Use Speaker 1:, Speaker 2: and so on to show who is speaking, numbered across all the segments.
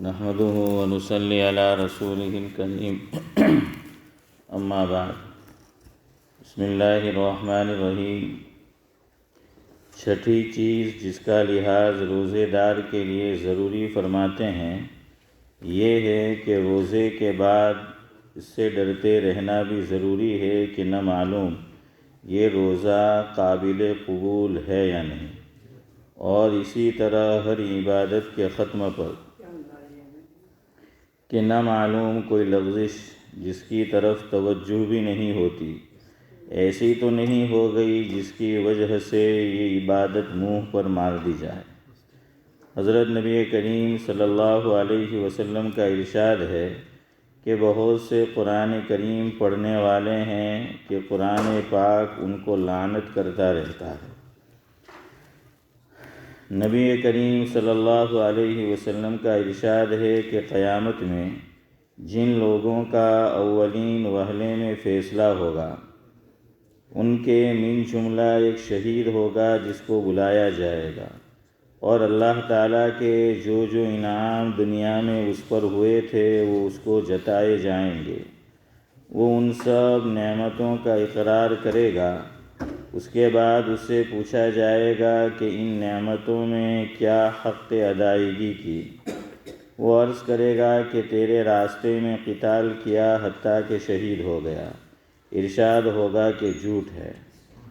Speaker 1: نحمده ونصلي على رسوله الكريم اما بعد بسم اللہ الرحمن الرحیم۔ چھٹی چیز جس کا لحاظ روزے دار کے لیے ضروری فرماتے ہیں یہ ہے کہ روزے کے بعد اس سے ڈرتے رہنا بھی ضروری ہے کہ نہ معلوم یہ روزہ قابل قبول ہے یا نہیں، اور اسی طرح ہر عبادت کے ختم پر کہ نہ معلوم کوئی لغزش جس کی طرف توجہ بھی نہیں ہوتی، ایسی تو نہیں ہو گئی جس کی وجہ سے یہ عبادت منہ پر مار دی جائے۔ حضرت نبی کریم صلی اللہ علیہ وسلم کا ارشاد ہے کہ بہت سے قرآن کریم پڑھنے والے ہیں کہ قرآن پاک ان کو لعنت کرتا رہتا ہے۔ نبی کریم صلی اللہ علیہ وسلم کا ارشاد ہے کہ قیامت میں جن لوگوں کا اولین وہلے میں فیصلہ ہوگا ان کے من جملہ ایک شہید ہوگا جس کو بلایا جائے گا، اور اللہ تعالیٰ کے جو انعام دنیا میں اس پر ہوئے تھے وہ اس کو جتائے جائیں گے۔ وہ ان سب نعمتوں کا اقرار کرے گا، اس کے بعد اس سے پوچھا جائے گا کہ ان نعمتوں میں کیا حق ادائیگی کی؟ وہ عرض کرے گا کہ تیرے راستے میں قتال کیا حتیٰ کہ شہید ہو گیا۔ ارشاد ہوگا کہ جھوٹ ہے،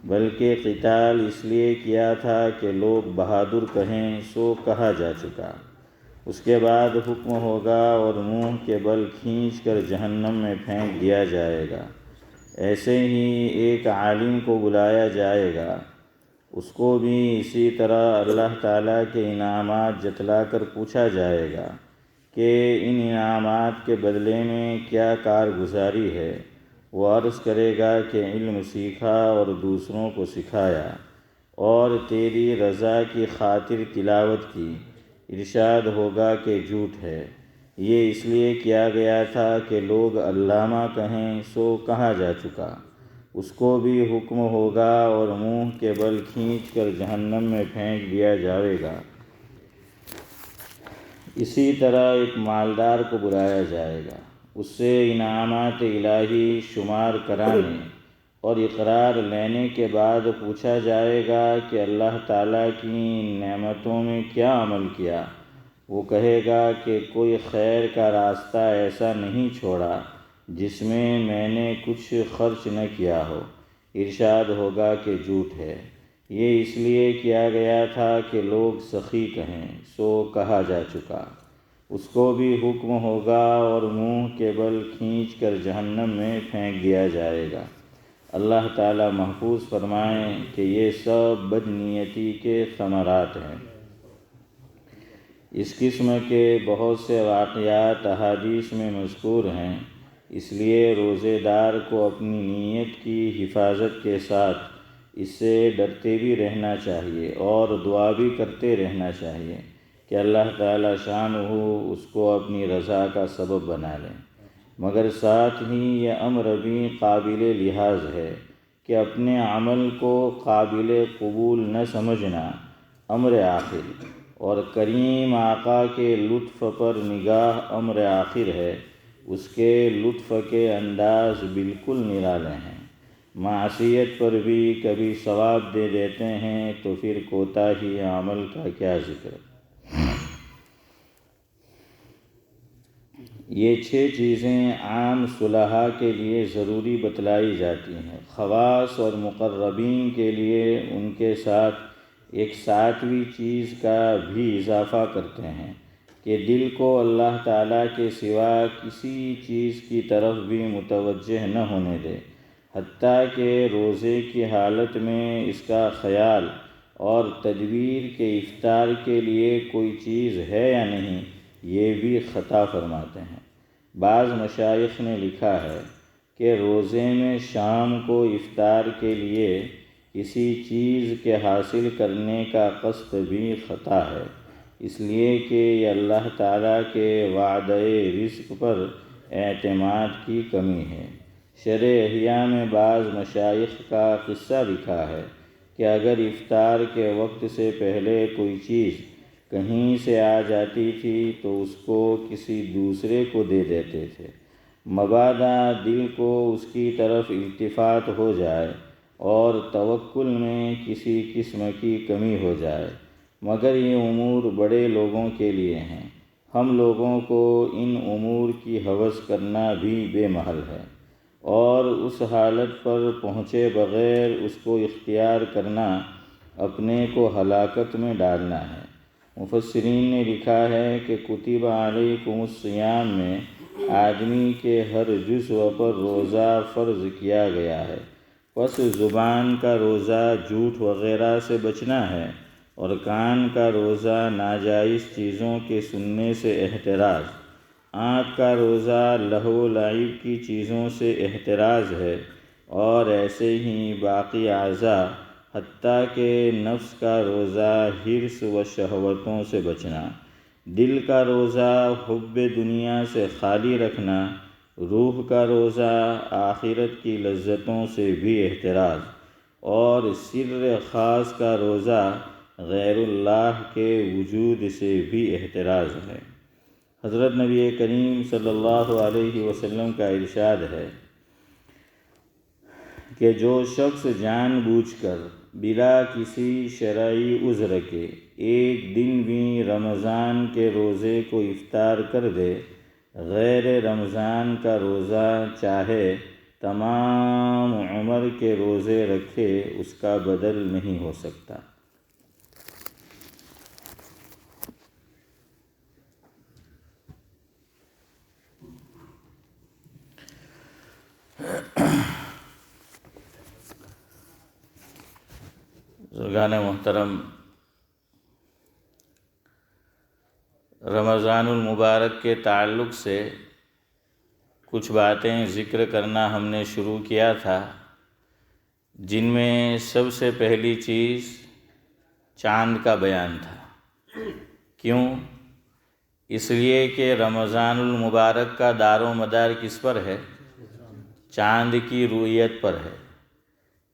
Speaker 1: بلکہ قتال اس لیے کیا تھا کہ لوگ بہادر کہیں، سو کہا جا چکا۔ اس کے بعد حکم ہوگا اور منہ کے بل کھینچ کر جہنم میں پھینک دیا جائے گا۔ ایسے ہی ایک عالم کو بلایا جائے گا، اس کو بھی اسی طرح اللہ تعالیٰ کے انعامات جتلا کر پوچھا جائے گا کہ ان انعامات کے بدلے میں کیا کارگزاری ہے؟ وہ عرض کرے گا کہ علم سیکھا اور دوسروں کو سکھایا اور تیری رضا کی خاطر تلاوت کی۔ ارشاد ہوگا کہ جھوٹ ہے، یہ اس لیے کیا گیا تھا کہ لوگ علامہ کہیں، سو کہا جا چکا۔ اس کو بھی حکم ہوگا اور منہ کے بل کھینچ کر جہنم میں پھینک دیا جائے گا۔ اسی طرح ایک مالدار کو بلایا جائے گا، اس سے انعامات الہی شمار کرانے اور اقرار لینے کے بعد پوچھا جائے گا کہ اللہ تعالیٰ کی نعمتوں میں کیا عمل کیا؟ وہ کہے گا کہ کوئی خیر کا راستہ ایسا نہیں چھوڑا جس میں نے کچھ خرچ نہ کیا ہو۔ ارشاد ہوگا کہ جھوٹ ہے، یہ اس لیے کیا گیا تھا کہ لوگ سخی کہیں، سو کہا جا چکا۔ اس کو بھی حکم ہوگا اور منہ کے بل کھینچ کر جہنم میں پھینک دیا جائے گا۔ اللہ تعالیٰ محفوظ فرمائیں کہ یہ سب بدنیتی کے ثمرات ہیں۔ اس قسم کے بہت سے واقعات احادیث میں مذکور ہیں، اس لیے روزے دار کو اپنی نیت کی حفاظت کے ساتھ اس سے ڈرتے بھی رہنا چاہیے اور دعا بھی کرتے رہنا چاہیے کہ اللہ تعالیٰ شانہ اس کو اپنی رضا کا سبب بنا لیں۔ مگر ساتھ ہی یہ امر بھی قابل لحاظ ہے کہ اپنے عمل کو قابل قبول نہ سمجھنا امر آخر، اور کریم آقا کے لطف پر نگاہ امر آخر ہے۔ اس کے لطف کے انداز بالکل نرالے ہیں۔ معصیت پر بھی کبھی ثواب دے دیتے ہیں تو پھر کوتاہی عمل کا کیا ذکر۔ یہ 6 چیزیں عام صلحاء کے لیے ضروری بتلائی جاتی ہیں۔ خواص اور مقربین کے لیے ان کے ساتھ ایک 7ویں چیز کا بھی اضافہ کرتے ہیں کہ دل کو اللہ تعالیٰ کے سوا کسی چیز کی طرف بھی متوجہ نہ ہونے دے، حتیٰ کہ روزے کی حالت میں اس کا خیال اور تدبیر کہ افطار کے لیے کوئی چیز ہے یا نہیں یہ بھی خطا فرماتے ہیں۔ بعض مشائخ نے لکھا ہے کہ روزے میں شام کو افطار کے لیے کسی چیز کے حاصل کرنے کا قصد بھی خطا ہے، اس لیے کہ یہ اللہ تعالیٰ کے وعدہ رزق پر اعتماد کی کمی ہے۔ شرح احیاء میں بعض مشائخ کا قصہ لکھا ہے کہ اگر افطار کے وقت سے پہلے کوئی چیز کہیں سے آ جاتی تھی تو اس کو کسی دوسرے کو دے دیتے تھے، مبادا دل کو اس کی طرف التفات ہو جائے اور توکل میں کسی قسم کی کمی ہو جائے، مگر یہ امور بڑے لوگوں کے لیے ہیں۔ ہم لوگوں کو ان امور کی ہوس کرنا بھی بے محل ہے، اور اس حالت پر پہنچے بغیر اس کو اختیار کرنا اپنے کو ہلاکت میں ڈالنا ہے۔ مفسرین نے لکھا ہے کہ کتب علیکم الصیام میں آدمی کے ہر جزو پر روزہ فرض کیا گیا ہے، پس زبان کا روزہ جھوٹ وغیرہ سے بچنا ہے، اور کان کا روزہ ناجائز چیزوں کے سننے سے احتراز، آنکھ کا روزہ لہو و لعب کی چیزوں سے احتراز ہے، اور ایسے ہی باقی اعضاء حتیٰ کہ نفس کا روزہ حرص و شہوتوں سے بچنا، دل کا روزہ حب دنیا سے خالی رکھنا، روح کا روزہ آخرت کی لذتوں سے بھی احتراز، اور سر خاص کا روزہ غیر اللہ کے وجود سے بھی احتراز ہے۔ حضرت نبی کریم صلی اللہ علیہ وسلم کا ارشاد ہے کہ جو شخص جان بوجھ کر بلا کسی شرعی عذر کے ایک دن بھی رمضان کے روزے کو افطار کر دے، غیر رمضان کا روزہ چاہے تمام عمر کے روزے رکھے، اس کا بدل نہیں ہو سکتا۔ بزرگان محترم، رمضان المبارک کے تعلق سے کچھ باتیں ذکر کرنا ہم نے شروع کیا تھا، جن میں سب سے پہلی چیز چاند کا بیان تھا۔ کیوں؟ اس لیے کہ رمضان المبارک کا دار و مدار کس پر ہے؟ چاند کی رؤیت پر ہے،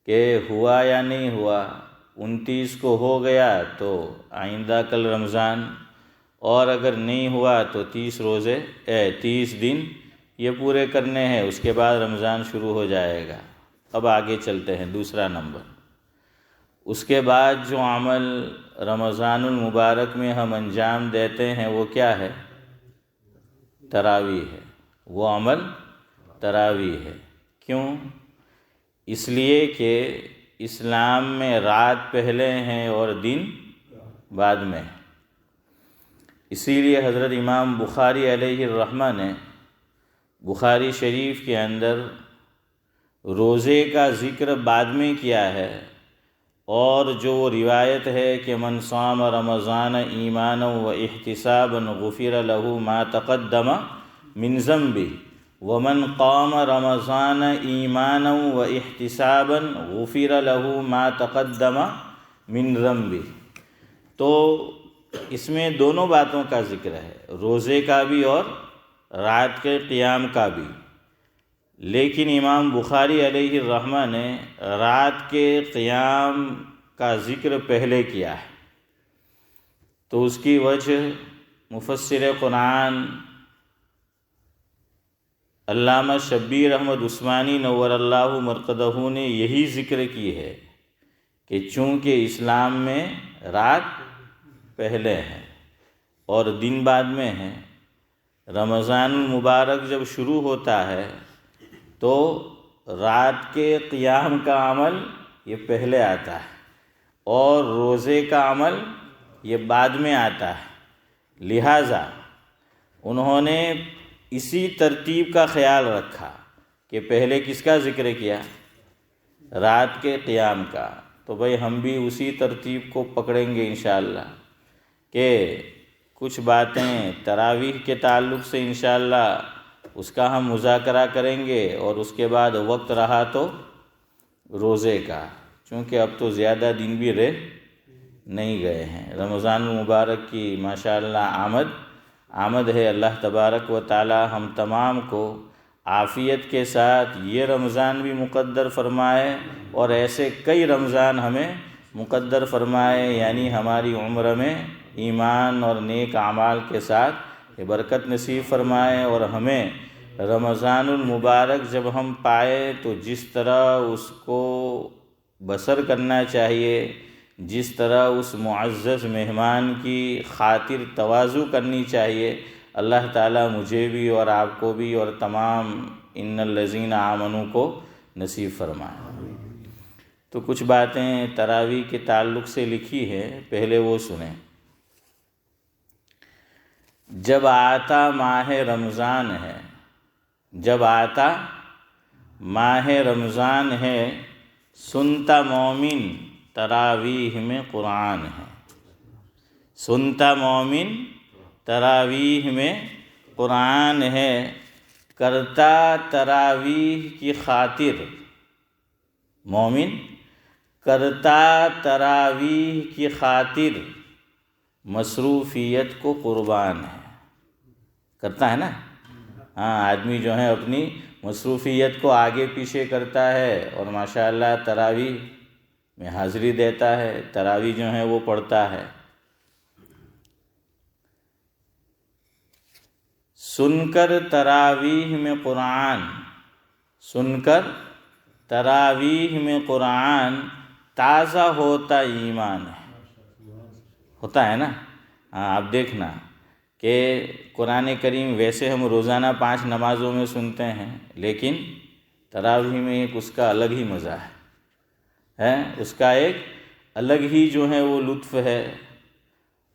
Speaker 1: کہ ہوا یا نہیں ہوا۔ 29 کو ہو گیا تو آئندہ کل رمضان، اور اگر نہیں ہوا تو 30 دن یہ پورے کرنے ہیں، اس کے بعد رمضان شروع ہو جائے گا۔ اب آگے چلتے ہیں، دوسرا نمبر، اس کے بعد جو عمل رمضان المبارک میں ہم انجام دیتے ہیں وہ کیا ہے؟ تراویح ہے۔ وہ عمل تراویح ہے۔ کیوں؟ اس لیے کہ اسلام میں رات پہلے ہیں اور دن بعد میں ہے۔ اسی لیے حضرت امام بخاری علیہ الرحمہ نے بخاری شریف کے اندر روزے کا ذکر بعد میں کیا ہے، اور جو روایت ہے کہ من صام رمضان ایمانا و احتسابا غفر له ما تقدم من ذنبه ومن قام رمضان ایمانا و احتسابا غفر له ما تقدم من ذنبه۔ تو اس میں دونوں باتوں کا ذکر ہے، روزے کا بھی اور رات کے قیام کا بھی، لیکن امام بخاری علیہ الرحمہ نے رات کے قیام کا ذکر پہلے کیا ہے۔ تو اس کی وجہ مفسر قرآن علامہ شبیر احمد عثمانی نور اللہ مرقدہ نے یہی ذکر کی ہے کہ چونکہ اسلام میں رات پہلے ہے اور دن بعد میں ہے، رمضان المبارک جب شروع ہوتا ہے تو رات کے قیام کا عمل یہ پہلے آتا ہے اور روزے کا عمل یہ بعد میں آتا ہے۔ لہٰذا انہوں نے اسی ترتیب کا خیال رکھا کہ پہلے کس کا ذکر کیا؟ رات کے قیام کا۔ تو بھئی ہم بھی اسی ترتیب کو پکڑیں گے انشاءاللہ، کہ کچھ باتیں تراویح کے تعلق سے انشاءاللہ اس کا ہم مذاکرہ کریں گے، اور اس کے بعد وقت رہا تو روزے کا، چونکہ اب تو زیادہ دن بھی رہ نہیں گئے ہیں۔ رمضان المبارک کی ماشاءاللہ آمد ہے۔ اللہ تبارک و تعالی ہم تمام کو عافیت کے ساتھ یہ رمضان بھی مقدر فرمائے، اور ایسے کئی رمضان ہمیں مقدر فرمائے، یعنی ہماری عمر میں ایمان اور نیک اعمال کے ساتھ یہ برکت نصیب فرمائے، اور ہمیں رمضان المبارک جب ہم پائے تو جس طرح اس کو بسر کرنا چاہیے، جس طرح اس معزز مہمان کی خاطر تواضع کرنی چاہیے، اللہ تعالیٰ مجھے بھی اور آپ کو بھی اور تمام ان الذین آمنوا کو نصیب فرمائے۔ تو کچھ باتیں تراویح کے تعلق سے لکھی ہے، پہلے وہ سنیں۔ جب آتا ماہ رمضان ہے، جب آتا ماہ رمضان ہے، سنتا مومن تراویح میں قرآن ہے، سنتا مومن تراویح میں قرآن ہے، کرتا تراویح کی خاطر، مومن کرتا تراویح کی خاطر مصروفیت کو قربان ہے، کرتا ہے نا، ہاں آدمی جو ہے اپنی مصروفیت کو آگے پیچھے کرتا ہے اور ماشاءاللہ تراویح میں حاضری دیتا ہے، تراویح جو ہے وہ پڑھتا ہے۔ سن کر تراویح میں قرآن، سن کر تراویح میں قرآن، تازہ ہوتا ایمان ہے، ہوتا ہے نا۔ ہاں آپ دیکھنا کہ قرآن کریم ویسے ہم روزانہ 5 نمازوں میں سنتے ہیں، لیکن تراویح میں ایک اس کا الگ ہی مزہ ہے، اس کا ایک الگ ہی جو ہے وہ لطف ہے،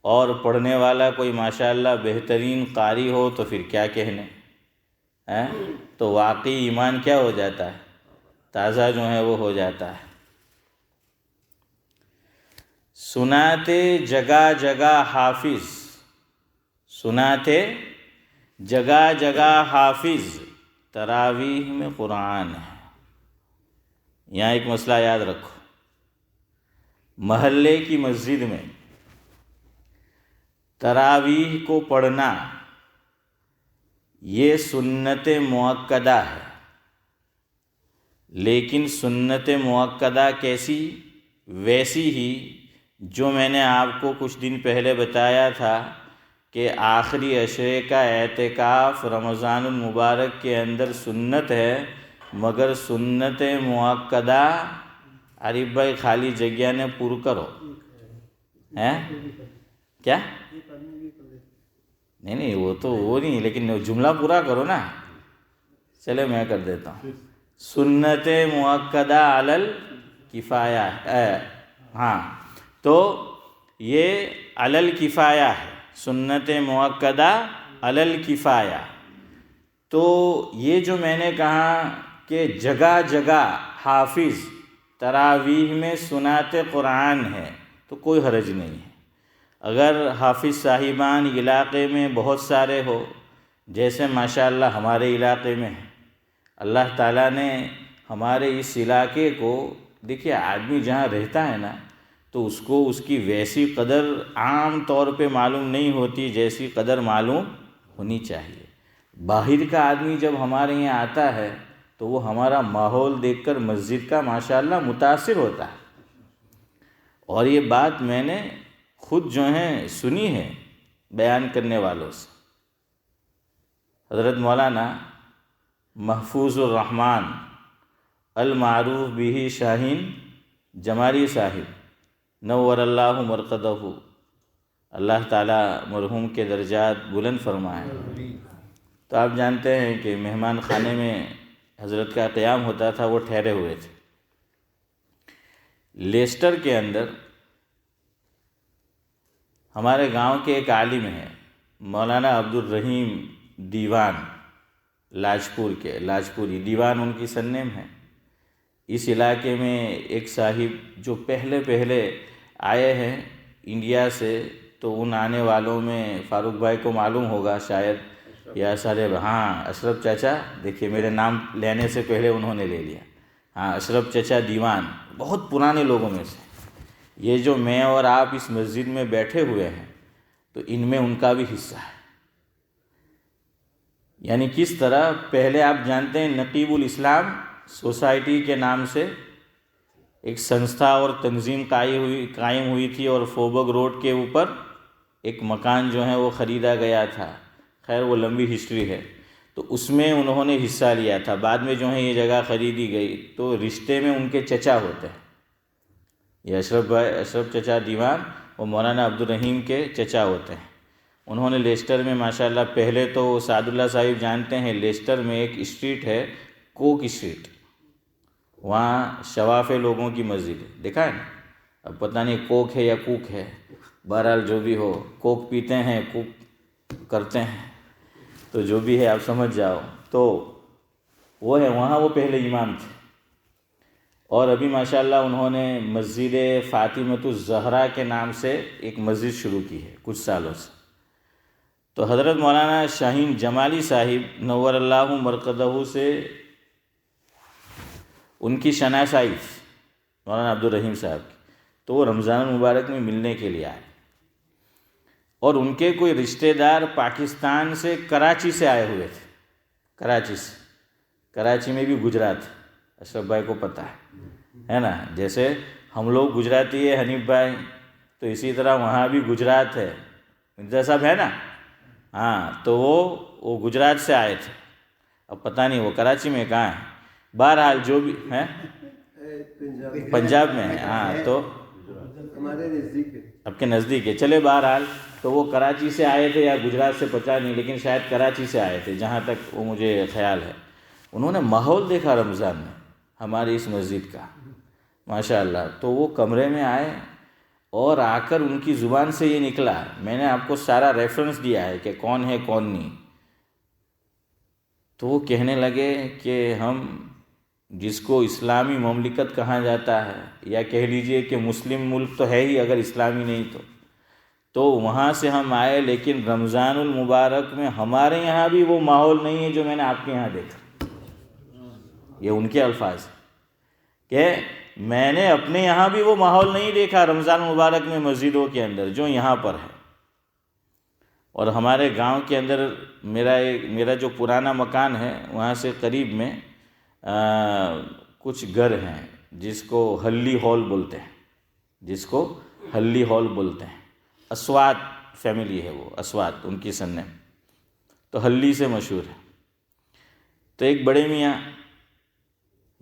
Speaker 1: اور پڑھنے والا کوئی ماشاءاللہ بہترین قاری ہو تو پھر کیا کہنے، تو واقعی ایمان کیا ہو جاتا ہے، تازہ جو ہے وہ ہو جاتا ہے۔ سناتے جگہ جگہ حافظ، سناتے جگہ جگہ حافظ، تراویح میں قرآن ہے۔ یہاں ایک مسئلہ یاد رکھو، محلے کی مسجد میں تراویح کو پڑھنا یہ سنت مؤکدہ ہے، لیکن سنت مؤکدہ کیسی؟ ویسی ہی جو میں نے آپ کو کچھ دن پہلے بتایا تھا کہ آخری عشرے کا اعتکاف رمضان المبارک کے اندر سنت ہے، مگر سنت مؤکدہ عارف بھائی خالی جگہ نے پر کرو، کیا؟ نہیں وہ تو وہ نہیں، لیکن جملہ پورا کرو نا، چلے میں کر دیتا ہوں۔ سنت مؤکدہ علی الکفایہ، ہاں تو یہ علی الکفایہ ہے، سنت مؤکدہ علی الکفایہ۔ تو یہ جو میں نے کہا کہ جگہ جگہ حافظ تراویح میں سنات قرآن ہے تو کوئی حرج نہیں ہے۔ اگر حافظ صاحبان علاقے میں بہت سارے ہو، جیسے ماشاءاللہ ہمارے علاقے میں ہے، اللہ تعالیٰ نے ہمارے اس علاقے کو، دیکھیے آدمی جہاں رہتا ہے نا تو اس کو اس کی ویسی قدر عام طور پہ معلوم نہیں ہوتی جیسی قدر معلوم ہونی چاہیے۔ باہر کا آدمی جب ہمارے یہاں آتا ہے تو وہ ہمارا ماحول دیکھ کر مسجد کا ماشاءاللہ متاثر ہوتا ہے، اور یہ بات میں نے خود جو ہے سنی ہے بیان کرنے والوں سے۔ حضرت مولانا محفوظ الرحمن المعروف بہ شاہین جمالی صاحب نور اللہ مرقدہ، اللہ تعالیٰ مرحوم کے درجات بلند فرمائے۔ تو آپ جانتے ہیں کہ مہمان خانے میں حضرت کا قیام ہوتا تھا، وہ ٹھہرے ہوئے تھے۔ لیسٹر کے اندر ہمارے گاؤں کے ایک عالم ہیں مولانا عبدالرحیم دیوان، لاجپور کے، لاجپوری دیوان ان کی سرنیم ہے۔ اس علاقے میں ایک صاحب جو پہلے آئے ہیں انڈیا سے، تو ان آنے والوں میں فاروق بھائی کو معلوم ہوگا شاید، یا سارے، ہاں اشرف چچا، دیکھیے میرے نام لینے سے پہلے انہوں نے لے لیا، ہاں اشرف چچا دیوان، بہت پرانے لوگوں میں سے۔ یہ جو میں اور آپ اس مسجد میں بیٹھے ہوئے ہیں تو ان میں ان کا بھی حصہ ہے۔ یعنی کس طرح پہلے آپ جانتے ہیں نقیب الاسلام سوسائٹی کے نام سے ایک سنستھا اور تنظیم قائم ہوئی تھی، اور فوبگ روڈ کے اوپر ایک مکان جو ہے وہ خریدا گیا تھا، خیر وہ لمبی ہسٹری ہے، تو اس میں انہوں نے حصہ لیا تھا۔ بعد میں جو ہے یہ جگہ خریدی گئی، تو رشتے میں ان کے چچا ہوتے ہیں، یہ اشرف چچا دیوان وہ مولانا عبدالرحیم کے چچا ہوتے ہیں۔ انہوں نے لیسٹر میں ماشاءاللہ، پہلے تو سعد اللہ صاحب جانتے ہیں، لیسٹر میں ایک اسٹریٹ ہے کوک اسٹریٹ، وہاں شواف لوگوں کی مسجد ہے، دیکھا ہے نا؟ اب پتہ نہیں کوک ہے یا کوک ہے، بہرحال جو بھی ہو، کوک پیتے ہیں، کوک کرتے ہیں، تو جو بھی ہے آپ سمجھ جاؤ، تو وہ ہے وہاں، وہ پہلے امام تھے۔ اور ابھی ماشاءاللہ انہوں نے مسجد فاطمۃ الزہرا کے نام سے ایک مسجد شروع کی ہے کچھ سالوں سے۔ تو حضرت مولانا شاہین جمالی صاحب نور اللہ مرقدہ سے ان کی شناسائی مولانا عبدالرحیم صاحب کی، تو وہ رمضان المبارک میں ملنے کے لیے آئے، اور ان کے کوئی رشتہ دار پاکستان سے کراچی سے آئے ہوئے تھے، کراچی سے، کراچی میں بھی گجرات، اشرف بھائی کو پتہ ہے نا، جیسے ہم لوگ گجراتی ہے حنیف بھائی، تو اسی طرح وہاں بھی گجرات ہے، مرزا صاحب ہے نا، ہاں، تو وہ گجرات سے آئے تھے، اب پتہ نہیں وہ کراچی میں کہاں ہے، بہرحال جو بھی ہے پنجاب میں ہے، ہاں، تو
Speaker 2: ہمارے نزدیک ہے،
Speaker 1: آپ کے نزدیک ہے، چلے بہرحال، تو وہ کراچی سے آئے تھے یا گجرات سے پتہ نہیں، لیکن شاید کراچی سے آئے تھے جہاں تک وہ مجھے خیال ہے۔ انہوں نے ماحول دیکھا رمضان میں ہماری اس مسجد کا ماشاءاللہ، تو وہ کمرے میں آئے اور آ کر ان کی زبان سے یہ نکلا، میں نے آپ کو سارا ریفرنس دیا ہے کہ کون ہے کون نہیں، تو وہ کہنے لگے کہ ہم جس کو اسلامی مملکت کہا جاتا ہے، یا کہہ لیجئے کہ مسلم ملک تو ہے ہی اگر اسلامی نہیں تو وہاں سے ہم آئے، لیکن رمضان المبارک میں ہمارے یہاں بھی وہ ماحول نہیں ہے جو میں نے آپ کے یہاں دیکھا۔ یہ ان کے الفاظ کہ میں نے اپنے یہاں بھی وہ ماحول نہیں دیکھا رمضان مبارک میں مسجدوں کے اندر جو یہاں پر ہے۔ اور ہمارے گاؤں کے اندر میرا جو پرانا مکان ہے وہاں سے قریب میں کچھ گھر ہیں جس کو ہلی ہال بولتے ہیں، جس کو ہلی ہال بولتے ہیں، اسوات فیملی ہے، وہ اسوات ان کی سننے، تو ہلی سے مشہور ہے۔ تو ایک بڑے میاں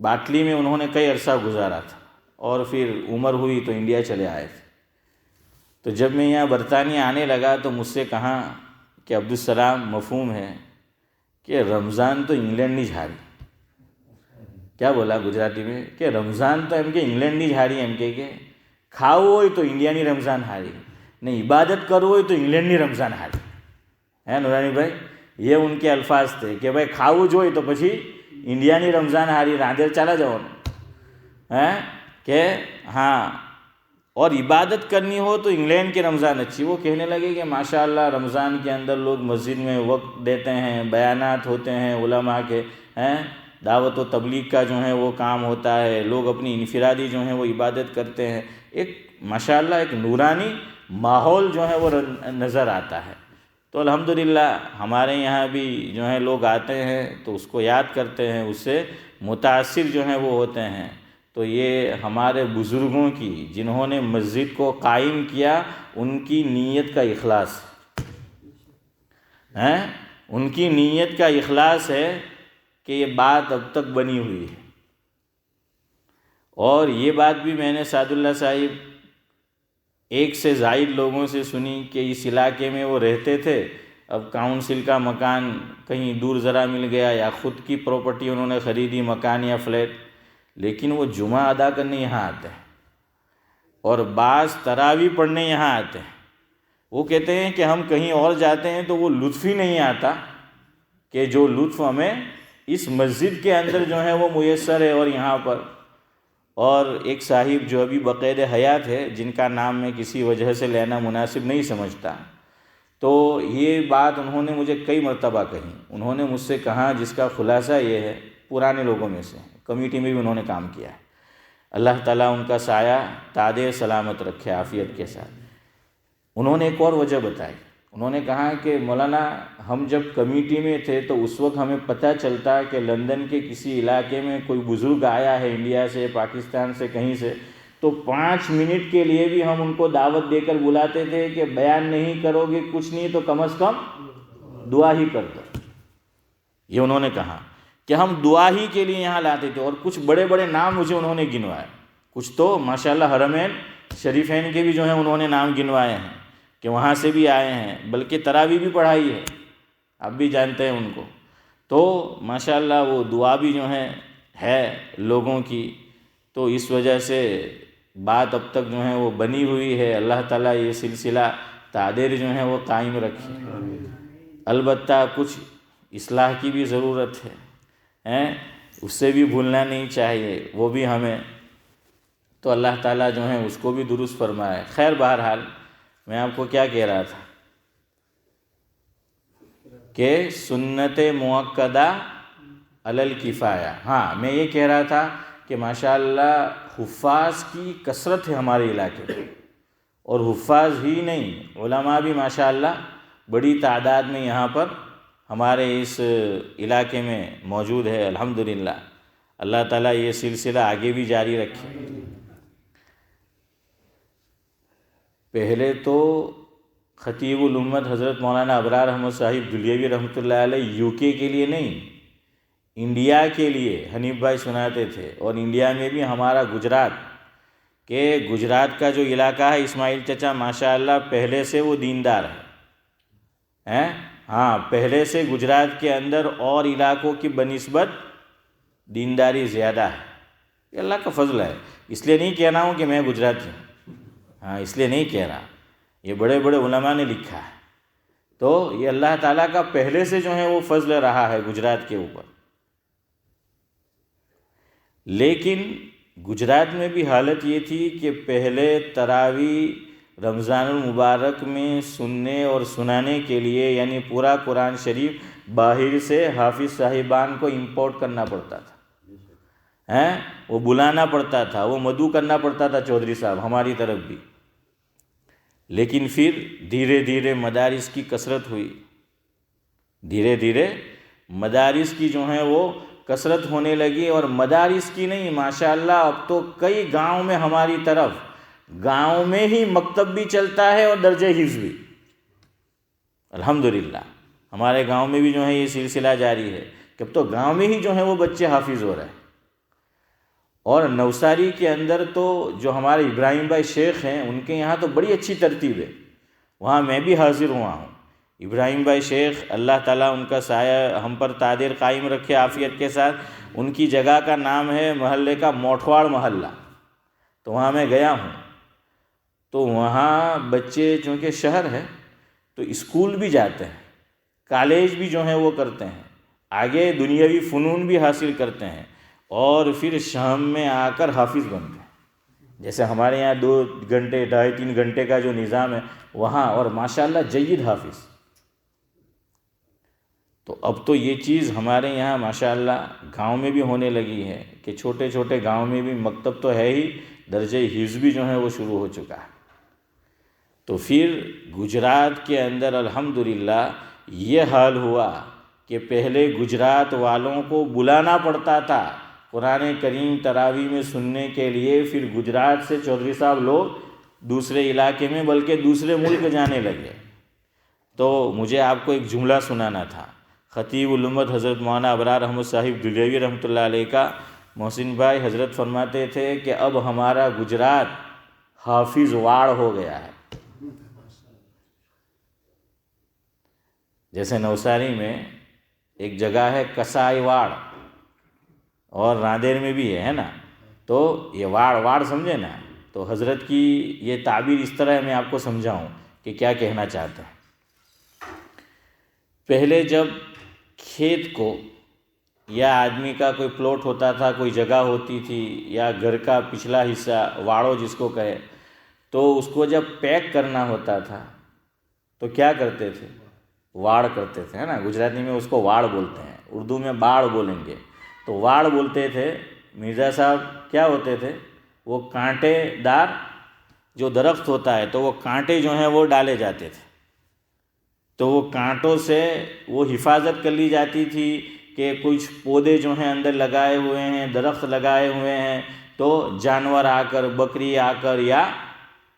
Speaker 1: باٹلی میں انہوں نے کئی عرصہ گزارا تھا، اور پھر عمر ہوئی تو انڈیا چلے آئے تھے۔ تو جب میں یہاں برطانیہ آنے لگا تو مجھ سے کہا کہ عبدالسلام مفہوم ہے کہ رمضان تو انگلینڈ نہیں جھاڑی، کیا بولا گجراتی میں کہ رمضان تو ہم کے انگلینڈ نہیں جھاڑی، ہم کے کھاؤ ہوئی تو انڈیا نہیں رمضان ہاری، نہیں عبادت کرو ہوئی تو انگلینڈ نہیں رمضان ہاری ہے نورانی بھائی، یہ ان کے الفاظ تھے کہ بھائی کھاؤ جو ہوئی تو پچھی انڈیا نہیں رمضان ہاری، راندیر چلا جاؤ کہ ہاں، اور عبادت کرنی ہو تو انگلینڈ کے رمضان اچھی۔ وہ کہنے لگے کہ ماشاءاللہ رمضان کے اندر لوگ مسجد میں وقت دیتے ہیں، بیانات ہوتے ہیں علماء کے، دعوت و تبلیغ کا جو ہے وہ کام ہوتا ہے، لوگ اپنی انفرادی جو ہیں وہ عبادت کرتے ہیں، ایک ماشاءاللہ ایک نورانی ماحول جو ہے وہ نظر آتا ہے۔ تو الحمدللہ ہمارے یہاں بھی جو ہے لوگ آتے ہیں تو اس کو یاد کرتے ہیں، اس سے متاثر جو ہیں وہ ہوتے ہیں۔ تو یہ ہمارے بزرگوں کی جنہوں نے مسجد کو قائم کیا، ان کی نیت کا اخلاص ہے، ان کی نیت کا اخلاص ہے کہ یہ بات اب تک بنی ہوئی ہے۔ اور یہ بات بھی میں نے سعد اللہ صاحب ایک سے زائد لوگوں سے سنی کہ اس علاقے میں وہ رہتے تھے، اب کاؤنسل کا مکان کہیں دور ذرا مل گیا یا خود کی پراپرٹی انہوں نے خریدی، مکان یا فلیٹ، لیکن وہ جمعہ ادا کرنے یہاں آتے ہیں اور بعض تراویح پڑھنے یہاں آتے ہیں۔ وہ کہتے ہیں کہ ہم کہیں اور جاتے ہیں تو وہ لطف ہی نہیں آتا کہ جو لطف ہمیں اس مسجد کے اندر جو ہے وہ میسر ہے، اور یہاں پر۔ اور ایک صاحب جو ابھی بقید حیات ہے، جن کا نام میں کسی وجہ سے لینا مناسب نہیں سمجھتا، تو یہ بات انہوں نے مجھے کئی مرتبہ کہی، انہوں نے مجھ سے کہا، جس کا خلاصہ یہ ہے، پرانے لوگوں میں سے کمیٹی میں بھی انہوں نے کام کیا ہے، اللہ تعالیٰ ان کا سایہ تادے سلامت رکھے عافیت کے ساتھ۔ انہوں نے ایک اور وجہ بتائی، انہوں نے کہا کہ مولانا ہم جب کمیٹی میں تھے تو اس وقت ہمیں پتہ چلتا کہ لندن کے کسی علاقے میں کوئی بزرگ آیا ہے انڈیا سے، پاکستان سے، کہیں سے، تو 5 منٹ کے لیے بھی ہم ان کو دعوت دے کر بلاتے تھے کہ بیان نہیں کرو گے کچھ نہیں تو کم از کم دعا ہی کر دو. یہ انہوں نے کہا کہ ہم دعا ہی کے لیے یہاں لاتے تھے. اور کچھ بڑے بڑے نام مجھے انہوں نے گنوائے, کچھ تو ماشاءاللہ حرمین شریفین کے بھی جو ہیں انہوں نے نام گنوائے ہیں کہ وہاں سے بھی آئے ہیں, بلکہ تراویح بھی پڑھائی ہے, آپ بھی جانتے ہیں ان کو. تو ماشاءاللہ وہ دعا بھی جو ہے لوگوں کی, تو اس وجہ سے بات اب تک جو ہے وہ بنی ہوئی ہے. اللہ تعالیٰ یہ سلسلہ تعدیر جو ہے وہ قائم رکھے. البتہ کچھ اصلاح کی بھی ضرورت ہے, اس سے بھی بھولنا نہیں چاہیے, وہ بھی ہمیں, تو اللہ تعالیٰ جو ہے اس کو بھی درست فرمائے. خیر بہرحال میں آپ کو کیا کہہ رہا تھا کہ سنت مؤکدہ علی الکفایہ. ہاں میں یہ کہہ رہا تھا کہ ماشاءاللہ حفاظ کی کثرت ہے ہمارے علاقے میں, اور حفاظ ہی نہیں علماء بھی ماشاءاللہ بڑی تعداد میں یہاں پر ہمارے اس علاقے میں موجود ہے الحمدللہ. اللہ تعالیٰ یہ سلسلہ آگے بھی جاری رکھے. پہلے تو خطیب الامت حضرت مولانا ابرار احمد صاحب دہلوی رحمۃ اللہ علیہ یو کے لیے نہیں, انڈیا کے لیے حنیف بھائی سناتے تھے. اور انڈیا میں بھی ہمارا گجرات, کہ گجرات کا جو علاقہ ہے اسماعیل چچا ماشاءاللہ پہلے سے وہ دیندار ہے. ہاں پہلے سے گجرات کے اندر اور علاقوں کی بنسبت دینداری زیادہ ہے. یہ اللہ کا فضل ہے. اس لیے نہیں کہہ رہا ہوں کہ میں گجراتی ہوں, ہاں اس لیے نہیں کہہ رہا, یہ بڑے بڑے علماء نے لکھا ہے. تو یہ اللہ تعالیٰ کا پہلے سے جو ہے وہ فضل رہا ہے گجرات کے اوپر. لیکن گجرات میں بھی حالت یہ تھی کہ پہلے تراویح رمضان المبارک میں سننے اور سنانے کے لیے یعنی پورا قرآن شریف باہر سے حافظ صاحبان کو امپورٹ کرنا پڑتا تھا, وہ بلانا پڑتا تھا, وہ مدعو کرنا پڑتا تھا چودھری صاحب ہماری طرف بھی. لیکن پھر دھیرے دھیرے مدارس کی کثرت ہوئی, دھیرے دھیرے مدارس کی جو ہیں وہ کثرت ہونے لگی. اور مدارس کی نہیں ماشاءاللہ اب تو کئی گاؤں میں ہماری طرف گاؤں میں ہی مکتب بھی چلتا ہے اور درجہ حفظ بھی الحمدللہ. ہمارے گاؤں میں بھی جو ہے یہ سلسلہ جاری ہے کہ اب تو گاؤں میں ہی جو ہے وہ بچے حافظ ہو رہے ہیں. اور نوساری کے اندر تو جو ہمارے ابراہیم بھائی شیخ ہیں ان کے یہاں تو بڑی اچھی ترتیب ہے, وہاں میں بھی حاضر ہوا ہوں. ابراہیم بھائی شیخ اللہ تعالیٰ ان کا سایہ ہم پر تعدیر قائم رکھے عافیت کے ساتھ. ان کی جگہ کا نام ہے محلے کا موٹھواڑ محلہ. تو وہاں میں گیا ہوں, تو وہاں بچے چونکہ شہر ہے تو اسکول بھی جاتے ہیں, کالج بھی جو ہیں وہ کرتے ہیں, آگے دنیاوی فنون بھی حاصل کرتے ہیں, اور پھر شام میں آ کر حافظ بنتے ہیں. جیسے ہمارے یہاں 2 گھنٹے 2.5-3 گھنٹے کا جو نظام ہے وہاں, اور ماشاءاللہ جید حافظ. تو اب تو یہ چیز ہمارے یہاں ماشاءاللہ گاؤں میں بھی ہونے لگی ہے کہ چھوٹے چھوٹے گاؤں میں بھی مکتب تو ہے ہی, درجہ حفظ بھی جو ہے وہ شروع ہو چکا ہے. تو پھر گجرات کے اندر الحمدللہ یہ حال ہوا کہ پہلے گجرات والوں کو بلانا پڑتا تھا قرآن کریم تراویح میں سننے کے لیے. پھر گجرات سے چودھری صاحب لوگ دوسرے علاقے میں بلکہ دوسرے ملک جانے لگے. تو مجھے آپ کو ایک جملہ سنانا تھا. خطیب الامت حضرت مولانا ابرار احمد صاحب دہلوی رحمۃ اللہ علیہ کا محسن بھائی حضرت فرماتے تھے کہ اب ہمارا گجرات حافظ واڑ ہو گیا ہے. جیسے نوساری میں ایک جگہ ہے کسائی واڑ, اور راندیر میں بھی ہے نا, تو یہ واڑ سمجھے نا. تو حضرت کی یہ تعبیر اس طرح ہے, میں آپ کو سمجھاؤں کہ کیا کہنا چاہتے ہیں. پہلے جب کھیت کو یا آدمی کا کوئی پلاٹ ہوتا تھا, کوئی جگہ ہوتی تھی, یا گھر کا پچھلا حصہ واڑو جس کو کہے, تو اس کو جب پیک کرنا ہوتا تھا تو کیا کرتے تھے, واڑ کرتے تھے, ہے نا. گجراتی میں اس کو واڑ بولتے ہیں, اردو میں باڑ بولیں گے. تو واڑ بولتے تھے. مرزا صاحب کیا ہوتے تھے, وہ کانٹے دار جو درخت ہوتا ہے تو وہ کانٹے جو ہیں وہ ڈالے جاتے تھے. تو وہ کانٹوں سے وہ حفاظت کر لی جاتی تھی کہ کچھ پودے جو ہیں اندر لگائے ہوئے ہیں, درخت لگائے ہوئے ہیں, تو جانور آ کر، بکری آ کر یا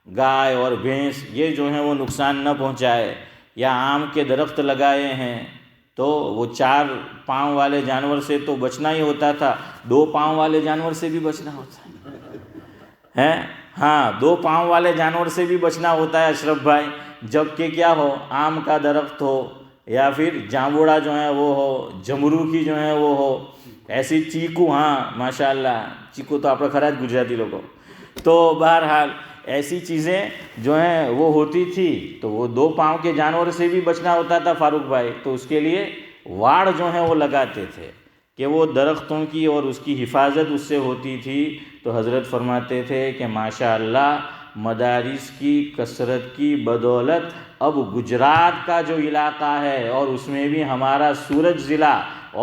Speaker 1: گائے اور بھینس یہ جو ہیں وہ نقصان نہ پہنچائے، یا آم کے درخت لگائے ہیں تو وہ 4 پاؤں والے جانور سے تو بچنا ہی ہوتا تھا، 2 پاؤں والے جانور سے بھی بچنا ہوتا ہے، ہاں 2 پاؤں والے جانور سے بھی بچنا ہوتا ہے اشرف بھائی، جب کہ کیا ہو، آم کا درخت ہو یا پھر جامبوڑا جو ہے وہ ہو، جمرو کی جو ہے وہ ہو، ایسی چیکو، ہاں ماشاءاللہ چیکو تو آپ کا خراج گجراتی لوگوں، تو بہرحال ایسی چیزیں جو ہیں وہ ہوتی تھی، تو وہ 2 پاؤں کے جانور سے بھی بچنا ہوتا تھا فاروق بھائی، تو اس کے لیے واڑ جو ہیں وہ لگاتے تھے کہ وہ درختوں کی اور اس کی حفاظت اس سے ہوتی تھی۔ تو حضرت فرماتے تھے کہ ماشاءاللہ مدارس کی کثرت کی بدولت اب گجرات کا جو علاقہ ہے، اور اس میں بھی ہمارا سورج ضلع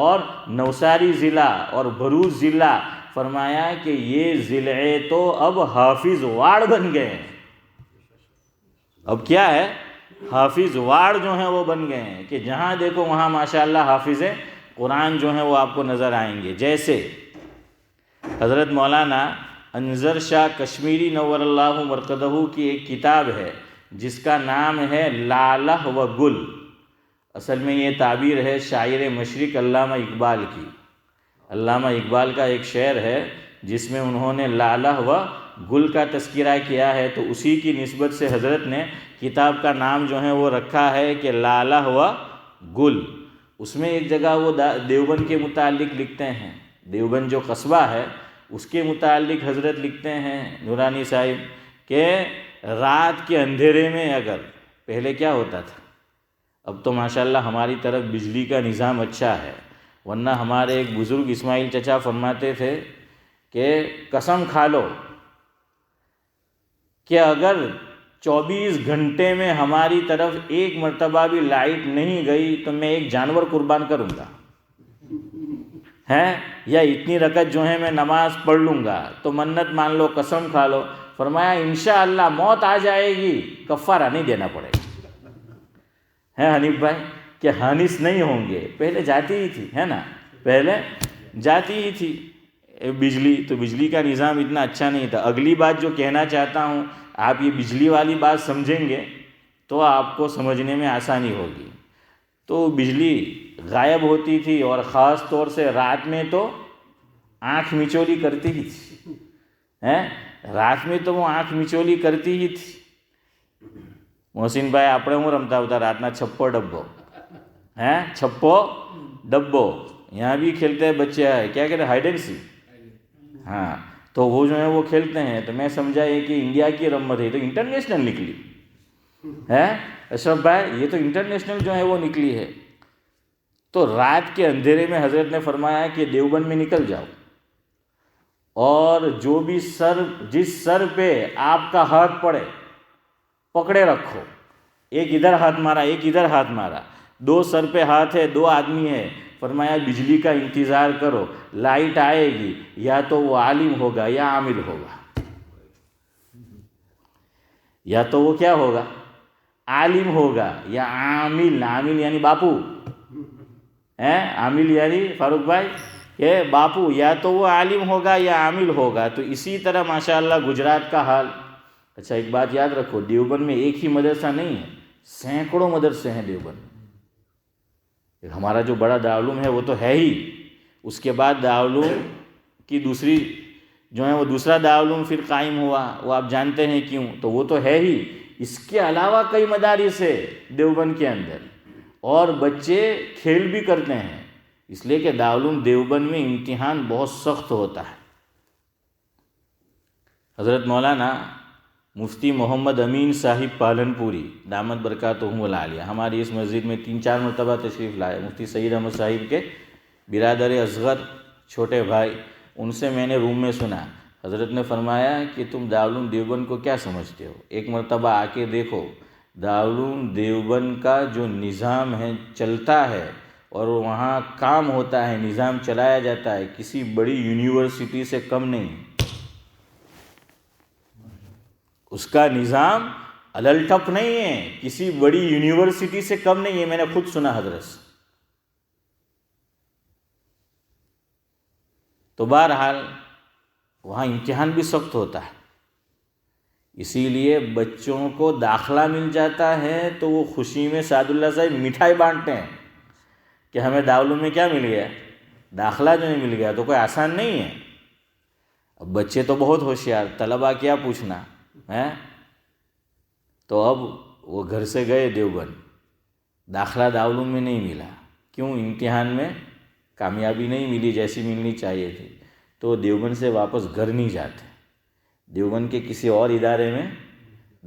Speaker 1: اور نوساری ضلع اور بھروچ ضلع، فرمایا کہ یہ ضلعے تو اب حافظ واڑ بن گئے ہیں، اب کیا ہے، حافظ واڑ جو ہیں وہ بن گئے ہیں، کہ جہاں دیکھو وہاں ماشاءاللہ حافظ قرآن جو ہیں وہ آپ کو نظر آئیں گے۔ جیسے حضرت مولانا انظر شاہ کشمیری نور اللہ مرقدہ کی ایک کتاب ہے جس کا نام ہے لالہ و گل، اصل میں یہ تعبیر ہے شاعر مشرق علامہ اقبال کی۔ علامہ اقبال کا ایک شعر ہے جس میں انہوں نے لالہ و گل کا تذکرہ کیا ہے، تو اسی کی نسبت سے حضرت نے کتاب کا نام جو ہے وہ رکھا ہے کہ لالہ و گل۔ اس میں ایک جگہ وہ دیوبند کے متعلق لکھتے ہیں، دیوبند جو قصبہ ہے اس کے متعلق حضرت لکھتے ہیں نورانی صاحب کہ رات کے اندھیرے میں، اگر پہلے کیا ہوتا تھا، اب تو ماشاءاللہ ہماری طرف بجلی کا نظام اچھا ہے، ورنہ ہمارے ایک بزرگ اسماعیل چچا فرماتے تھے کہ قسم کھا لو کہ اگر 24 گھنٹے میں ہماری طرف ایک مرتبہ بھی لائٹ نہیں گئی تو میں ایک جانور قربان کروں گا، ہیں یا اتنی رکعت جو ہے میں نماز پڑھ لوں گا، تو منت مان لو، قسم کھا لو، فرمایا انشاءاللہ موت آ جائے گی کفارہ نہیں دینا پڑے گا، ہیں حنیف بھائی کہ ہانس نہیں ہوں گے، پہلے جاتی ہی تھی، ہے نا، پہلے جاتی ہی تھی بجلی، تو بجلی کا نظام اتنا اچھا نہیں تھا۔ اگلی بات جو کہنا چاہتا ہوں، آپ یہ بجلی والی بات سمجھیں گے تو آپ کو سمجھنے میں آسانی ہوگی۔ تو بجلی غائب ہوتی تھی اور خاص طور سے رات میں تو آنکھ مچولی کرتی ہی تھی، رات میں تو وہ آنکھ مچولی کرتی ہی تھی۔ محسن بھائی આપણે હું રમતા હતા રાતના છપ્પો ડબ્બો، چھپو ڈبو، یہاں بھی کھیلتے ہیں بچے، کیا کہتے ہیں، ہائیڈ اینڈ سی، ہاں تو وہ جو ہے وہ کھیلتے ہیں، تو میں سمجھا یہ کہ انڈیا کی رمت ہے، تو انٹرنیشنل نکلی ہے اشرف بھائی، یہ تو انٹرنیشنل جو ہے وہ نکلی ہے۔ تو رات کے اندھیرے میں حضرت نے فرمایا کہ دیوبند میں نکل جاؤ، اور جو بھی جس سر پہ آپ کا ہاتھ پڑے پکڑے رکھو، ایک ادھر ہاتھ مارا ایک ادھر ہاتھ مارا، 2 سر پہ ہاتھ ہے، 2 آدمی ہے، فرمایا بجلی کا انتظار کرو، لائٹ آئے گی، یا تو وہ عالم ہوگا یا عامل ہوگا، یا تو وہ کیا ہوگا، عالم ہوگا یا عامل، عامل یعنی باپو، عامل یعنی فاروق بھائی کہ باپو، یا تو وہ عالم ہوگا یا عامل ہوگا۔ تو اسی طرح ماشاءاللہ گجرات کا حال۔ اچھا ایک بات یاد رکھو، دیوبند میں ایک ہی مدرسہ نہیں ہے، سینکڑوں مدرسے ہیں دیوبند میں۔ ہمارا جو بڑا دارالعلوم ہے وہ تو ہے ہی، اس کے بعد دارالعلوم کی دوسری جو ہے وہ دوسرا دارالعلوم پھر قائم ہوا، وہ آپ جانتے ہیں کیوں، تو وہ تو ہے ہی، اس کے علاوہ کئی مدارس ہے دیوبند کے اندر، اور بچے کھیل بھی کرتے ہیں، اس لیے کہ دارالعلوم دیوبند میں امتحان بہت سخت ہوتا ہے۔ حضرت مولانا مفتی محمد امین صاحب پالنپوری دامت برکاتہم العالیہ ہماری اس مسجد میں 3-4 مرتبہ تشریف لائے، مفتی سعید احمد صاحب کے برادر اصغر چھوٹے بھائی، ان سے میں نے روم میں سنا، حضرت نے فرمایا کہ تم دارالعلوم دیوبند کو کیا سمجھتے ہو، ایک مرتبہ آ کے دیکھو، دارالعلوم دیوبند کا جو نظام ہے چلتا ہے اور وہاں کام ہوتا ہے، نظام چلایا جاتا ہے، کسی بڑی یونیورسٹی سے کم نہیں، اس کا نظام الٹھپ نہیں ہے، کسی بڑی یونیورسٹی سے کم نہیں ہے، میں نے خود سنا حضرت سے۔ تو بہرحال وہاں امتحان بھی سخت ہوتا ہے. اسی لیے بچوں کو داخلہ مل جاتا ہے تو وہ خوشی میں سعد اللہ صاحب مٹھائی بانٹتے ہیں کہ ہمیں دارالعلوم میں کیا مل گیا، داخلہ جو نہیں مل گیا. تو کوئی آسان نہیں ہے. اب بچے تو بہت ہوشیار، طلبہ کیا پوچھنا ہے. تو اب وہ گھر سے گئے دیوبند، داخلہ دارالعلوم میں نہیں ملا. کیوں؟ امتحان میں کامیابی نہیں ملی جیسی ملنی چاہیے تھی. تو دیوبند سے واپس گھر نہیں جاتے، دیوبند کے کسی اور ادارے میں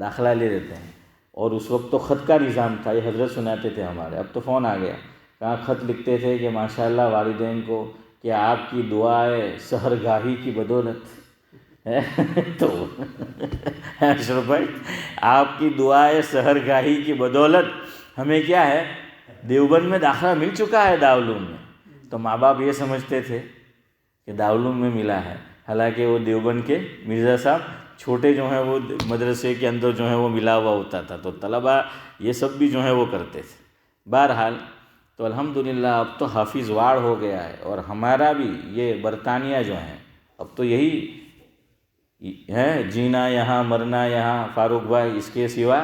Speaker 1: داخلہ لے لیتے ہیں. اور اس وقت تو خط کا نظام تھا، یہ حضرت سناتے تھے ہمارے. اب تو فون آ گیا. کہاں خط لکھتے تھے کہ ماشاءاللہ والدین کو کہ آپ کی دعائے سحرگاہی کی بدولت تو اشرف بھائی آپ کی دعائے سحرگاہی کی بدولت ہمیں کیا ہے، دیوبند میں داخلہ مل چکا ہے دارالعلوم میں. تو ماں باپ یہ سمجھتے تھے کہ دارالعلوم میں ملا ہے، حالانکہ وہ دیوبند کے مرزا صاحب چھوٹے جو ہیں وہ مدرسے کے اندر جو ہے وہ ملا ہوا ہوتا تھا. تو طلبہ یہ سب بھی جو ہے وہ کرتے تھے. بہرحال تو الحمدللہ اب تو حافظ واڑ ہو گیا ہے. اور ہمارا بھی یہ برطانیہ جو ہیں اب تو یہی ہے، جینا یہاں مرنا یہاں. فاروق بھائی اس کے سوا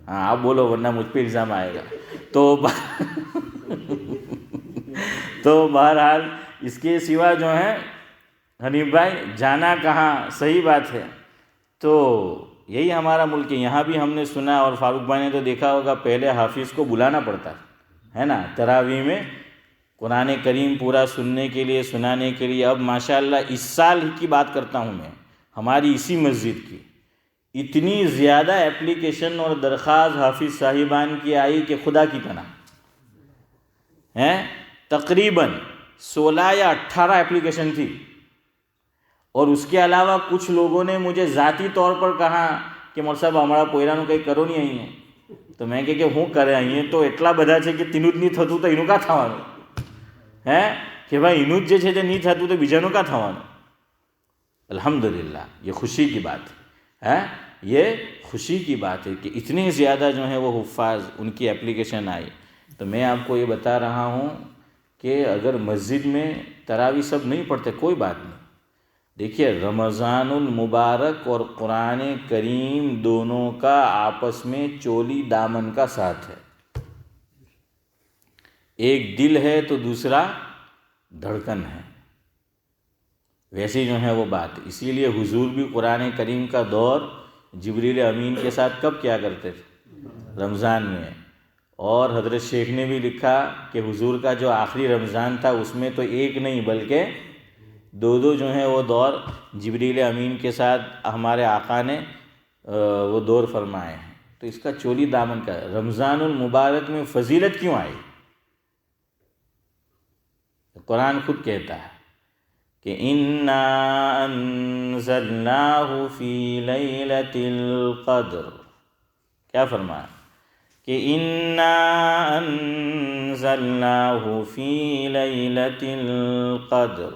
Speaker 1: ہاں آپ بولو ورنہ مجھ پہ الزام آئے گا. تو بہرحال اس کے سوا جو ہے حنیف بھائی جانا کہاں، صحیح بات ہے. تو یہی ہمارا ملک ہے. یہاں بھی ہم نے سنا اور فاروق بھائی نے تو دیکھا ہوگا پہلے حافظ کو بلانا پڑتا ہے نا تراویح میں قرآن کریم پورا سننے کے لیے، سنانے کے لیے. اب ماشاءاللہ اس سال کی بات کرتا ہوں میں، ہماری اسی مسجد کی اتنی زیادہ اپلیکیشن اور درخواست حافظ صاحبان کی آئی کہ خدا کی پناہ ہیں. تقریباً 16 یا 18 اپلیکیشن تھی. اور اس کے علاوہ کچھ لوگوں نے مجھے ذاتی طور پر کہا کہ مول صاحب ہمارا પોયરાનું કંઈ કરો નહીં અહીં. તો મેં કે હું કરે અહીં તો એટલા બધા છે કે તેનું જ નહીં થતું તો એનું કાં થવાનું હે کہ بھائی اینوں જ જે છે તે નહીં થતું તો બીજાનું કાં થવાનું. الحمدللہ یہ خوشی کی بات ہے، یہ خوشی کی بات ہے کہ اتنے زیادہ جو ہیں وہ حفاظ ان کی اپلیکیشن آئی. تو میں آپ کو یہ بتا رہا ہوں کہ اگر مسجد میں تراویح سب نہیں پڑھتے کوئی بات نہیں. دیکھیے رمضان المبارک اور قرآن کریم دونوں کا آپس میں چولی دامن کا ساتھ ہے. ایک دل ہے تو دوسرا دھڑکن ہے، ویسی جو ہے وہ بات. اسی لیے حضور بھی قرآن کریم کا دور جبریل امین کے ساتھ کب کیا کرتے تھے؟ رمضان میں. اور حضرت شیخ نے بھی لکھا کہ حضور کا جو آخری رمضان تھا اس میں تو ایک نہیں بلکہ دو جو ہیں وہ دور جبریل امین کے ساتھ ہمارے آقا نے وہ دور فرمائے ہیں. تو اس کا چولی دامن کا رمضان المبارک میں فضیلت کیوں آئی؟ قرآن خود کہتا ہے کہ اِنَّا أَنزَلْنَاهُ فِي لَيْلَةِ الْقَدْرِ. کیا فرمایا کہ اِنَّا أَنزَلْنَاهُ فِي لَيْلَةِ الْقَدْرِ.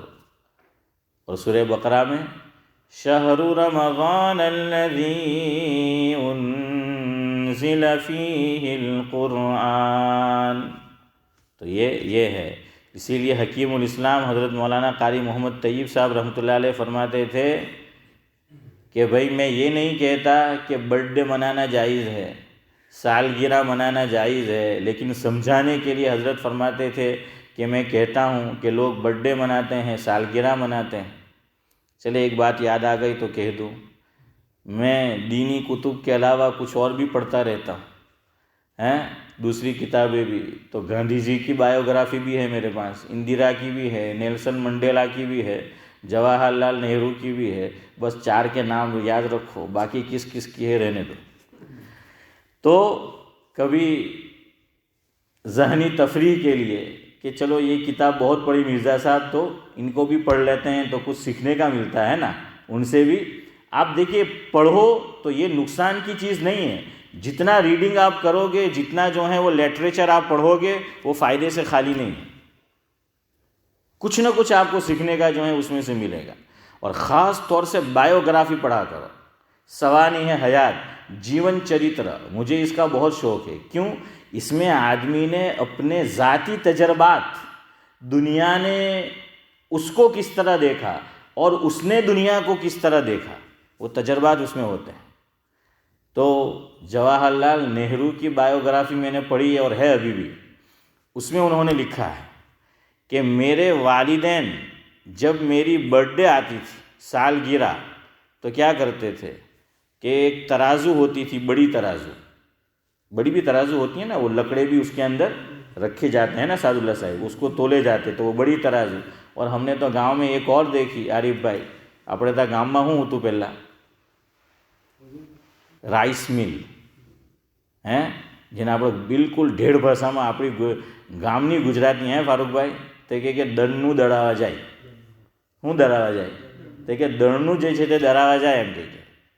Speaker 1: اور سورہ بقرہ میں شہر رمضان الذی انزل فیہ القرآن. تو یہ ہے. اسی لیے حکیم الاسلام حضرت مولانا قاری محمد طیب صاحب رحمۃ اللہ علیہ فرماتے تھے کہ بھائی میں یہ نہیں کہتا کہ برتھ ڈے منانا جائز ہے، سالگرہ منانا جائز ہے، لیکن سمجھانے کے لیے حضرت فرماتے تھے کہ میں کہتا ہوں کہ لوگ برتھ ڈے مناتے ہیں، سالگرہ مناتے ہیں. چلے ایک بات یاد آ گئی تو کہہ دوں، میں دینی کتب کے علاوہ کچھ اور بھی پڑھتا رہتا ہوں، دوسری کتابیں بھی. تو گاندھی جی کی بایوگرافی بھی ہے میرے پاس، اندرا کی بھی ہے، نیلسن منڈیلا کی بھی ہے، جواہر لال نہرو کی بھی ہے. بس 4 کے نام یاد رکھو، باقی کس کس کی ہے رہنے دو. تو کبھی ذہنی تفریح کے لیے کہ چلو یہ کتاب بہت پڑھی مرزا صاحب تو ان کو بھی پڑھ لیتے ہیں تو کچھ سیکھنے کا ملتا ہے نا ان سے بھی. آپ دیکھیے پڑھو تو یہ نقصان کی چیز نہیں ہے. جتنا ریڈنگ آپ کرو گے، جتنا جو ہے وہ لٹریچر آپ پڑھو گے، وہ فائدے سے خالی نہیں ہے. کچھ نہ کچھ آپ کو سیکھنے کا جو ہے اس میں سے ملے گا. اور خاص طور سے بایوگرافی پڑھا کرو، سوانح حیات، جیون چریتر. مجھے اس کا بہت شوق ہے. کیوں؟ اس میں آدمی نے اپنے ذاتی تجربات، دنیا نے اس کو کس طرح دیکھا اور اس نے دنیا کو کس طرح دیکھا، وہ تجربات اس میں ہوتے ہیں۔ تو جواہر لال نہرو کی بایوگرافی میں نے پڑھی اور ہے ابھی بھی، اس میں انہوں نے لکھا ہے کہ میرے والدین جب میری برتھ ڈے آتی تھی، سالگرہ، تو کیا کرتے تھے کہ ایک ترازو ہوتی تھی، بڑی ترازو، بڑی بھی ترازو ہوتی ہے نا، وہ لکڑے بھی اس کے اندر رکھے جاتے ہیں نا سعد اللہ صاحب، اس کو تولے جاتے، تو وہ بڑی ترازو۔ اور ہم نے تو گاؤں میں ایک اور دیکھی عارف بھائی، આપણે ત્યાં ગામમાં શું હતું પહેલાં રાઈસ મિલ, હે જેને આપણે બિલકુલ ઢેડ ભાષામાં આપણી ગામની ગુજરાતની હે ફારૂકભાઈ, તે કે દળનું દળાવા જાય, શું દળાવા જાય, તે કે દળનું જે છે તે દળાવા જાય એમ કે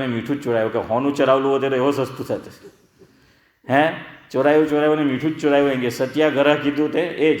Speaker 1: ને મીઠું જ ચોરાયું, કે હોનું ચરાવલું હોતે તો એવો સસ્તું થતું, હે ચોરાયું ને મીઠું જ ચોરાયું એમ કે સત્યાગ્રહ કીધું તે એ જ।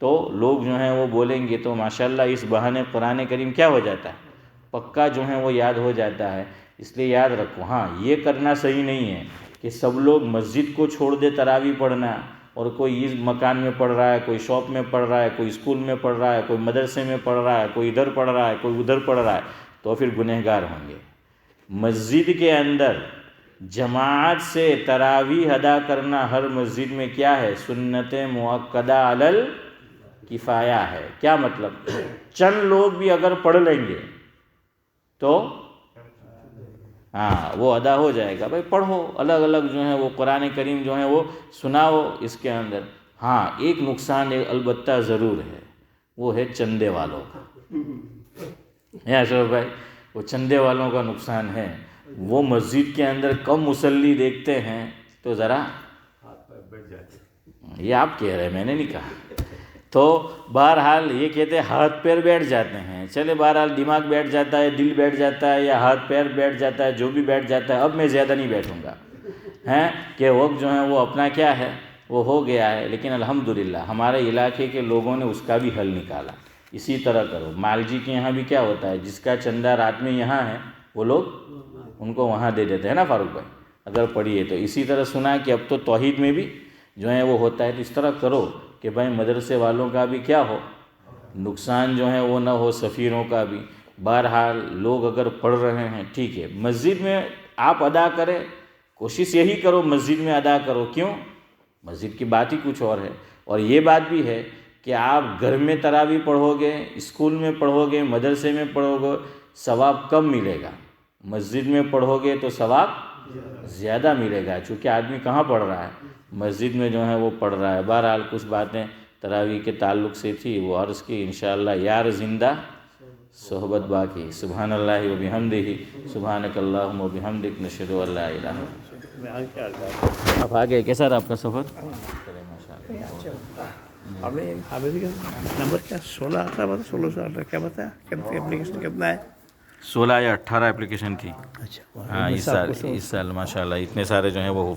Speaker 1: تو لوگ جو ہیں وہ بولیں گے تو ماشاءاللہ اس بہانے قرآن کریم کیا ہو جاتا ہے، پکا جو ہے وہ یاد ہو جاتا ہے. اس لیے یاد رکھو. ہاں یہ کرنا صحیح نہیں ہے کہ سب لوگ مسجد کو چھوڑ دے تراویح پڑھنا، اور کوئی اس مکان میں پڑھ رہا ہے، کوئی شاپ میں پڑھ رہا ہے، کوئی اسکول میں پڑھ رہا ہے، کوئی مدرسے میں پڑھ رہا ہے، کوئی ادھر پڑھ رہا ہے، کوئی ادھر پڑھ رہا ہے، تو پھر گنہگار ہوں گے. مسجد کے اندر جماعت سے تراویح ادا کرنا ہر مسجد میں کیا ہے، سنت مؤکدہ علی الکفایہ ہے. کیا مطلب، چند لوگ بھی اگر پڑھ لیں گے تو ہاں وہ ادا ہو جائے گا. بھائی پڑھو الگ الگ جو ہے وہ قرآن کریم جو ہے وہ سناؤ اس کے اندر. ہاں ایک نقصان البتہ ضرور ہے، وہ ہے چندے والوں کا. اشرف بھائی وہ چندے والوں کا نقصان ہے. وہ مسجد کے اندر کم مصلی دیکھتے ہیں تو ذرا، یہ آپ کہہ رہے ہیں میں نے نہیں کہا. تو بہرحال یہ کہتے ہیں ہاتھ پیر بیٹھ جاتے ہیں. چلے بہرحال دماغ بیٹھ جاتا ہے، دل بیٹھ جاتا ہے، یا ہاتھ پیر بیٹھ جاتا ہے، جو بھی بیٹھ جاتا ہے. اب میں زیادہ نہیں بیٹھوں گا ہیں کہ وقت جو ہے وہ اپنا کیا ہے وہ ہو گیا ہے. لیکن الحمدللہ ہمارے علاقے کے لوگوں نے اس کا بھی حل نکالا. اسی طرح کرو. مالجی کے یہاں بھی کیا ہوتا ہے، جس کا چندہ رات میں یہاں ہے وہ لوگ ان کو وہاں دے دیتے ہیں نا فاروق بھائی، اگر پڑھیے تو. اسی طرح سنا کہ اب تو توحید میں بھی جو ہے وہ ہوتا ہے. تو اس طرح کرو کہ بھائی مدرسے والوں کا بھی کیا ہو، نقصان جو ہے وہ نہ ہو، سفیروں کا بھی. بہرحال لوگ اگر پڑھ رہے ہیں ٹھیک ہے، مسجد میں آپ ادا کریں، کوشش یہی کرو مسجد میں ادا کرو. کیوں؟ مسجد کی بات ہی کچھ اور ہے. اور یہ بات بھی ہے کہ آپ گھر میں تراویح پڑھو گے، اسکول میں پڑھو گے، مدرسے میں پڑھو گے، ثواب کم ملے گا. مسجد میں پڑھو گے تو ثواب زیادہ ملے گا، چونکہ آدمی کہاں پڑھ رہا ہے، مسجد میں جو ہے وہ پڑھ رہا ہے. بہرحال کچھ باتیں تراویح کے تعلق سے تھی وہ عرض کی. انشاءاللہ یار زندہ صحبت باقی. سبحان اللہ و بحمدہ، سبحانک اللہم و بحمدک، نشہد ان لا الہ الا انت. آپ آگئے، کیسا رہا آپ کا سفر؟
Speaker 3: آپ نے حافظ کا نمبر کیا 16 18 بتا 16 سے 18 کیا بتایا، اپلیکیشن کتنا ہے؟
Speaker 1: 16 یا 18 اپلیکیشن تھی.
Speaker 3: اچھا
Speaker 1: ہاں اس سال ماشاءاللہ اتنے سارے جو ہیں وہ